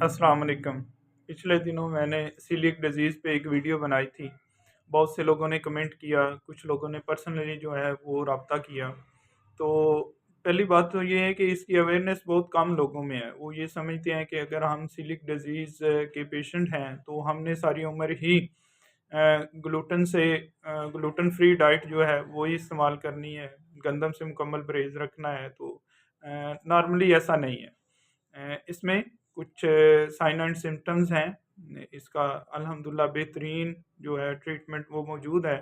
अस्सलाम वालेकुम। पिछले दिनों मैंने सीलिएक डिज़ीज़ पे एक वीडियो बनाई थी। बहुत से लोगों ने कमेंट किया, कुछ लोगों ने पर्सनली जो है वो राब्ता किया। तो पहली बात तो ये है कि इसकी अवेयरनेस बहुत कम लोगों में है। वो ये समझते हैं कि अगर हम सीलिएक डिज़ीज़ के पेशेंट हैं तो हमने सारी उम्र ही ग्लूटेन फ्री डाइट जो है वो ही इस्तेमाल करनी है, गंदम से मुकम्मल परहेज़ रखना है। तो नॉर्मली ऐसा नहीं है। इसमें कुछ साइन एंड सिम्पटम्स हैं। इसका अल्हम्दुलिल्लाह बेहतरीन जो है ट्रीटमेंट वो मौजूद है।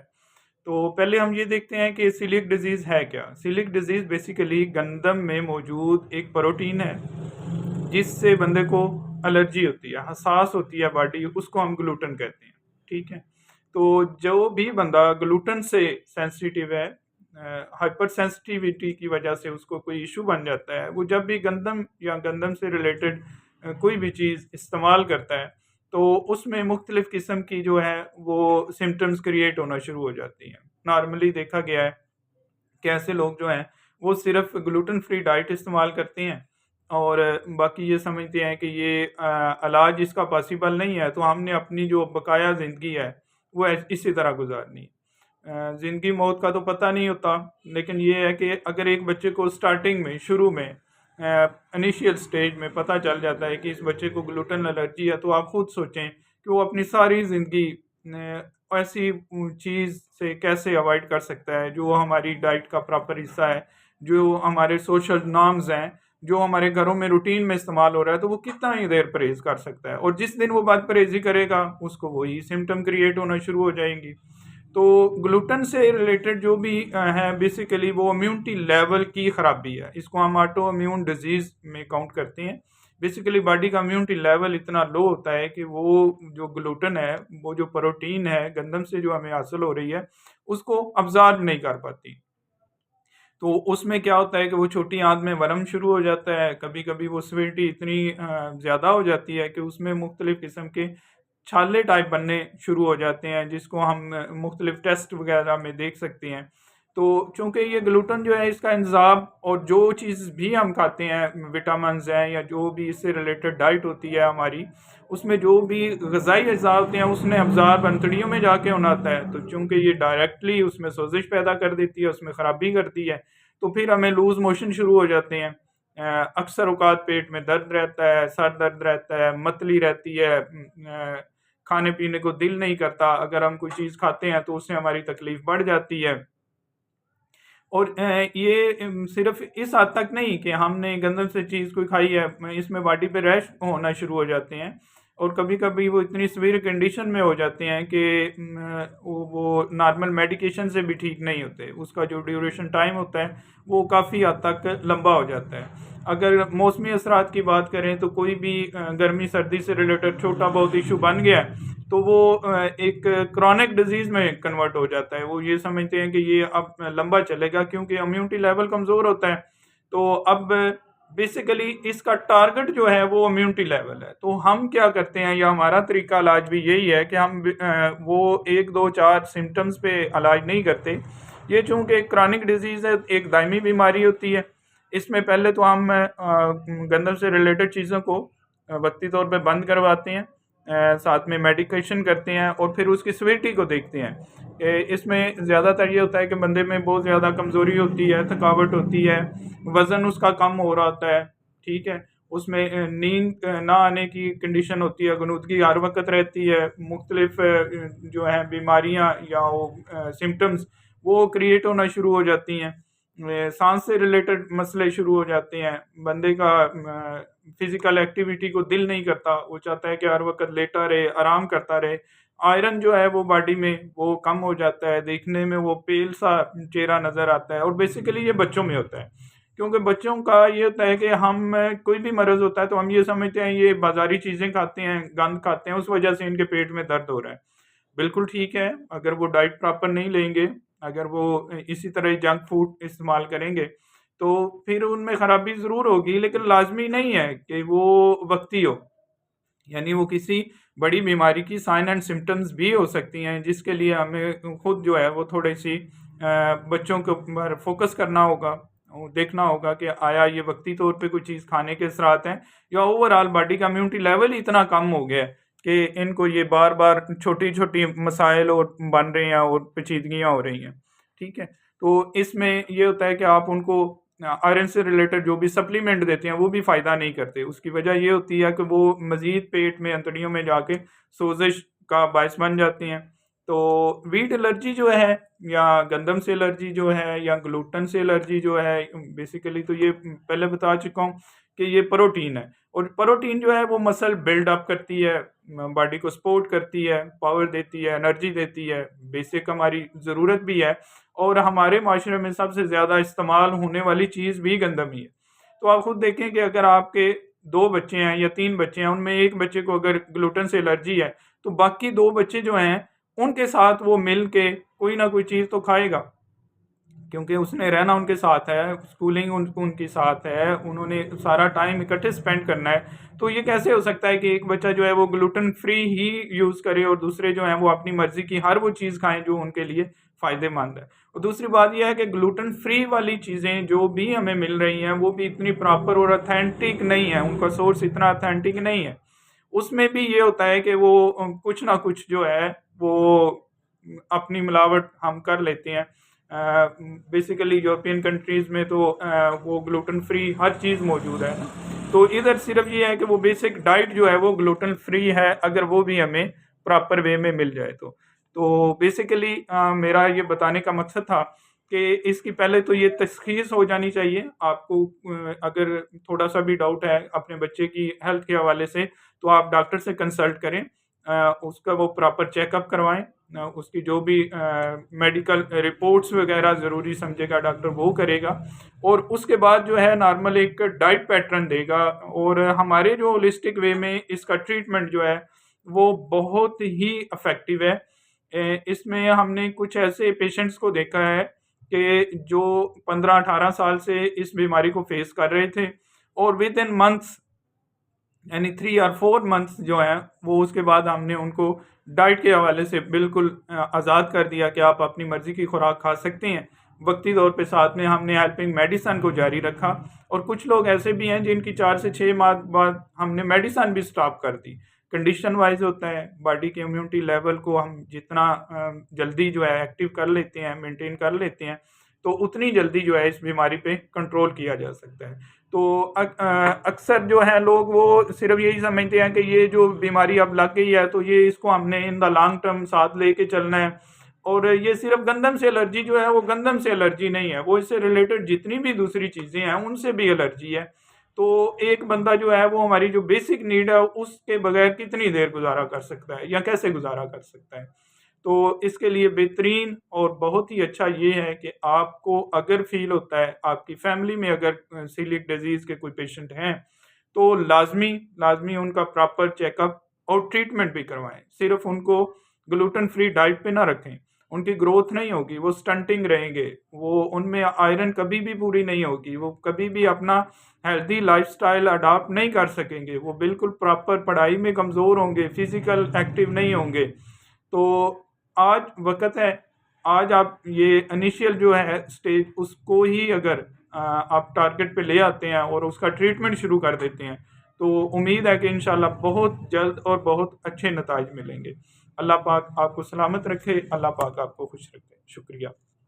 तो पहले हम ये देखते हैं कि सीलिएक डिजीज़ है क्या। सीलिएक डिजीज़ बेसिकली गंदम में मौजूद एक प्रोटीन है जिससे बंदे को एलर्जी होती है, हसास होती है बॉडी, उसको हम ग्लूटेन कहते हैं। ठीक है। तो जो भी बंदा ग्लूटेन से सेंसिटिव है, हाइपर सेंसिटिविटी की वजह से उसको कोई इशू बन जाता है, वो जब भी गंदम या गंदम से रिलेटेड कोई भी चीज़ इस्तेमाल करता है तो उसमें मुख्तलिफ़ किस्म की जो है वो सिम्टम्स क्रिएट होना शुरू हो जाती हैं। नॉर्मली देखा गया है कि ऐसे लोग जो हैं वो सिर्फ़ ग्लूटेन फ्री डाइट इस्तेमाल करते हैं और बाकी ये समझते हैं कि ये इलाज इसका पॉसिबल नहीं है, तो हमने अपनी जो बकाया ज़िंदगी है वो इसी तरह गुजारनी है। ज़िंदगी मौत का तो पता नहीं होता, लेकिन ये है कि अगर एक बच्चे को स्टार्टिंग में, शुरू में, इनिशियल स्टेज में पता चल जाता है कि इस बच्चे को ग्लूटेन एलर्जी है, तो आप खुद सोचें कि वो अपनी सारी ज़िंदगी ऐसी चीज़ से कैसे अवॉइड कर सकता है जो हमारी डाइट का प्रॉपर हिस्सा है, जो हमारे सोशल नॉर्म्स हैं, जो हमारे घरों में रूटीन में इस्तेमाल हो रहा है, तो वो कितना ही देर परहेज़ कर सकता है। और जिस दिन वो बात परहेज़ी करेगा उसको वही सिम्टम क्रिएट होना शुरू हो जाएंगी। तो ग्लूटेन से रिलेटेड जो भी है बेसिकली वो इम्यूनिटी लेवल की ख़राबी है। इसको हम ऑटो इम्यून डिजीज़ में काउंट करते हैं। बेसिकली बॉडी का इम्यूनिटी लेवल इतना लो होता है कि वो जो ग्लूटेन है, वो जो प्रोटीन है गंदम से जो हमें हासिल हो रही है, उसको अब्ज़ॉर्ब नहीं कर पाती। तो उसमें क्या होता है कि वो छोटी आंत में वर्म शुरू हो जाता है, कभी-कभी वो सीवियरिटी इतनी ज़्यादा हो जाती है कि उसमें मुख्तलिफ़ किस्म के छाले टाइप बनने शुरू हो जाते हैं, जिसको हम मुख्तलिफ टेस्ट वगैरह में देख सकते हैं। तो चूँकि ये ग्लूटेन जो है इसका इंतज़ाम और जो चीज़ भी हम खाते हैं, विटामिन्स हैं या जो भी इससे रिलेटेड डाइट होती है हमारी, उसमें जो भी ग़िज़ाई अज़्ज़ा होते हैं उसने अब्ज़ॉर्ब अंतड़ियों में जाके होना होता है। तो चूँकि ये डायरेक्टली उसमें सोज़िश पैदा कर देती है, उसमें ख़राबी करती है, तो फिर हमें लूज़ मोशन शुरू हो जाते हैं। अक्सर औक़ात पेट में दर्द रहता है, सर दर्द रहता है, मतली रहती है, खाने पीने को दिल नहीं करता, अगर हम कोई चीज़ खाते हैं तो उससे हमारी तकलीफ़ बढ़ जाती है। और ये सिर्फ़ इस हद तक नहीं कि हमने गंदम से चीज़ कोई खाई है, इसमें बॉडी पे रैश होना शुरू हो जाते हैं और कभी-कभी वो इतनी सीवियर कंडीशन में हो जाते हैं कि वो नॉर्मल मेडिकेशन से भी ठीक नहीं होते। उसका जो ड्यूरेशन टाइम होता है, वो काफ़ी हद तक लंबा हो जाता है। अगर मौसमी असरात की बात करें तो कोई भी गर्मी सर्दी से रिलेटेड छोटा बहुत इशू बन गया है, तो वो एक क्रॉनिक डिजीज़ में कन्वर्ट हो जाता है। वो ये समझते हैं कि ये अब लंबा चलेगा क्योंकि इम्यूनिटी लेवल कमज़ोर होता है। तो अब बेसिकली इसका टारगेट जो है वो इम्यूनिटी लेवल है। तो हम क्या करते हैं, या हमारा तरीका इलाज भी यही है कि हम वो 1, 2, 4 सिम्पटम्स पे इलाज नहीं करते। ये चूँकि एक क्रॉनिक डिजीज़ है, एक दायमी बीमारी होती है। इसमें पहले तो हम गंदम से रिलेटेड चीज़ों को वक़्ती तौर पे बंद करवाते हैं, साथ में मेडिकेशन करते हैं और फिर उसकी सीवियरिटी को देखते हैं। इसमें ज़्यादातर ये होता है कि बंदे में बहुत ज़्यादा कमज़ोरी होती है, थकावट होती है, वज़न उसका कम हो रहा होता है, ठीक है? उसमें नींद ना आने की कंडीशन होती है, गनुदगी हर वक़्त रहती है, मुख्तलिफ़ जो हैं बीमारियाँ या वो सिम्पटम्स वो क्रिएट होना शुरू हो जाती हैं। सांस से रिलेटेड मसले शुरू हो जाते हैं, बंदे का फिज़िकल एक्टिविटी को दिल नहीं करता, वो चाहता है कि हर वक़्त लेटा रहे, आराम करता रहे। आयरन जो है वो बॉडी में वो कम हो जाता है, देखने में वो पेल सा चेहरा नज़र आता है और बेसिकली ये बच्चों में होता है। क्योंकि बच्चों का ये होता है कि हम कोई भी मर्ज़ होता है तो हम ये समझते हैं ये बाज़ारी चीज़ें खाते हैं, गंद खाते हैं, उस वजह से इनके पेट में दर्द हो रहा है। बिल्कुल ठीक है, अगर वो डाइट प्रॉपर नहीं लेंगे, अगर वो इसी तरह जंक फूड इस्तेमाल करेंगे, तो फिर उनमें ख़राबी ज़रूर होगी, लेकिन लाज़मी नहीं है कि वो वक़्ती हो। यानी वो किसी बड़ी बीमारी की साइन एंड सिम्पटम्स भी हो सकती हैं, जिसके लिए हमें खुद जो है वो थोड़ी-सी बच्चों के ऊपर फ़ोकस करना होगा वो देखना होगा कि आया ये वक्ती तौर पे कोई चीज़ खाने के असरात हैं या ओवरऑल बॉडी का इम्यूनिटी लेवल ही इतना कम हो गया है कि इनको ये बार बार छोटी छोटी मसाइल और बन रहे हैं और पेचीदगियाँ हो रही हैं। ठीक है, तो इसमें ये होता है कि आप उनको आयरन से रिलेटेड जो भी सप्लीमेंट देते हैं वो भी फ़ायदा नहीं करते। उसकी वजह ये होती है कि वो मज़ीद पेट में अंतड़ियों में जाके सोजिश का बायस बन जाती हैं। तो व्हीट एलर्जी जो है या गंदम से एलर्जी जो है या ग्लूटन से एलर्जी जो है, बेसिकली तो ये पहले बता चुका हूँ कि ये प्रोटीन है और प्रोटीन जो है वो मसल बिल्ड अप करती है, बॉडी को सपोर्ट करती है, पावर देती है, एनर्जी देती है, बेसिक हमारी ज़रूरत भी है और हमारे माशरे में सबसे ज़्यादा इस्तेमाल होने वाली चीज़ भी गंदम ही है। तो आप खुद देखें कि अगर आपके 2 बच्चे हैं या 3 बच्चे हैं, उनमें एक बच्चे को अगर ग्लूटन से एलर्जी है, तो बाकी 2 बच्चे जो हैं, उनके साथ वो मिल के कोई ना कोई चीज़ तो खाएगा, क्योंकि उसने रहना उनके साथ है, स्कूलिंग उनके साथ है, उन्होंने सारा टाइम इकट्ठे स्पेंड करना है। तो ये कैसे हो सकता है कि एक बच्चा जो है वो ग्लूटेन फ्री ही यूज़ करे और दूसरे जो हैं वो अपनी मर्ज़ी की हर वो चीज़ खाएँ जो उनके लिए फ़ायदेमंद है। और दूसरी बात ये है कि ग्लूटेन फ्री वाली चीज़ें जो भी हमें मिल रही हैं, वो भी इतनी प्रॉपर और ऑथेंटिक नहीं है, उनका सोर्स इतना ऑथेंटिक नहीं है। उसमें भी ये होता है कि वो कुछ ना कुछ जो है वो अपनी मिलावट हम कर लेते हैं। बेसिकली यूरोपियन कंट्रीज़ में तो वो ग्लूटेन फ्री हर चीज़ मौजूद है ना, तो इधर सिर्फ ये है कि वो बेसिक डाइट जो है वो ग्लूटेन फ्री है, अगर वो भी हमें प्रॉपर वे में मिल जाए तो बेसिकली मेरा ये बताने का मकसद था कि इसकी पहले तो ये तशख़ीस हो जानी चाहिए आपको। अगर थोड़ा सा भी डाउट है अपने बच्चे की हेल्थ के हवाले से तो आप डॉक्टर से कंसल्ट करें, उसका वो प्रॉपर चेकअप करवाएं, उसकी जो भी मेडिकल रिपोर्ट्स वगैरह ज़रूरी समझेगा डॉक्टर वो करेगा और उसके बाद जो है नॉर्मल एक डाइट पैटर्न देगा और हमारे जो होलिस्टिक वे में इसका ट्रीटमेंट जो है वो बहुत ही इफ़ेक्टिव है। इसमें हमने कुछ ऐसे पेशेंट्स को देखा है कि जो 15-18 साल से इस बीमारी को फेस कर रहे थे और विद इन मंथ्स यानी 3 और 4 मंथ्स जो हैं वो उसके बाद हमने उनको डाइट के हवाले से बिल्कुल आज़ाद कर दिया कि आप अपनी मर्ज़ी की खुराक खा सकते हैं। वक्ती तौर पे साथ में हमने हेल्पिंग मेडिसन को जारी रखा और कुछ लोग ऐसे भी हैं जिनकी 4 से 6 माह बाद हमने मेडिसन भी स्टॉप कर दी। कंडीशन वाइज़ होता है, बॉडी के इम्यूनिटी लेवल को हम जितना जल्दी जो है एक्टिव कर लेते हैं, मेंटेन कर लेते हैं, तो उतनी जल्दी जो है इस बीमारी पे कंट्रोल किया जा सकता है। तो अक्सर जो है लोग वो सिर्फ यही समझते हैं कि ये जो बीमारी अब लग गई है तो ये इसको हमने इन द लॉन्ग टर्म साथ लेके चलना है और ये सिर्फ गंदम से एलर्जी जो है वो गंदम से एलर्जी नहीं है, वो इससे रिलेटेड जितनी भी दूसरी चीज़ें हैं उनसे भी एलर्जी है। तो एक बंदा जो है वो हमारी जो बेसिक नीड है उसके बगैर कितनी देर गुजारा कर सकता है या कैसे गुजारा कर सकता है। तो इसके लिए बेहतरीन और बहुत ही अच्छा ये है कि आपको अगर फ़ील होता है आपकी फ़ैमिली में अगर सीलिएक डिज़ीज़ के कोई पेशेंट हैं, तो लाज़मी उनका प्रॉपर चेकअप और ट्रीटमेंट भी करवाएँ। सिर्फ़ उनको ग्लूटेन फ्री डाइट पे ना रखें, उनकी ग्रोथ नहीं होगी, वो स्टंटिंग रहेंगे, वो उनमें आयरन कभी भी पूरी नहीं होगी, वो कभी भी अपना हेल्दी लाइफ़स्टाइल अडॉप्ट नहीं कर सकेंगे, वो बिल्कुल प्रॉपर पढ़ाई में कमज़ोर होंगे, फ़िज़िकल एक्टिव नहीं होंगे। तो आज वक़्त है, आज आप ये इनिशियल जो है स्टेज उसको ही अगर आप टारगेट पे ले आते हैं और उसका ट्रीटमेंट शुरू कर देते हैं, तो उम्मीद है कि इंशाल्लाह बहुत जल्द और बहुत अच्छे नताइज मिलेंगे। अल्लाह पाक आपको सलामत रखे, अल्लाह पाक आपको खुश रखे। शुक्रिया।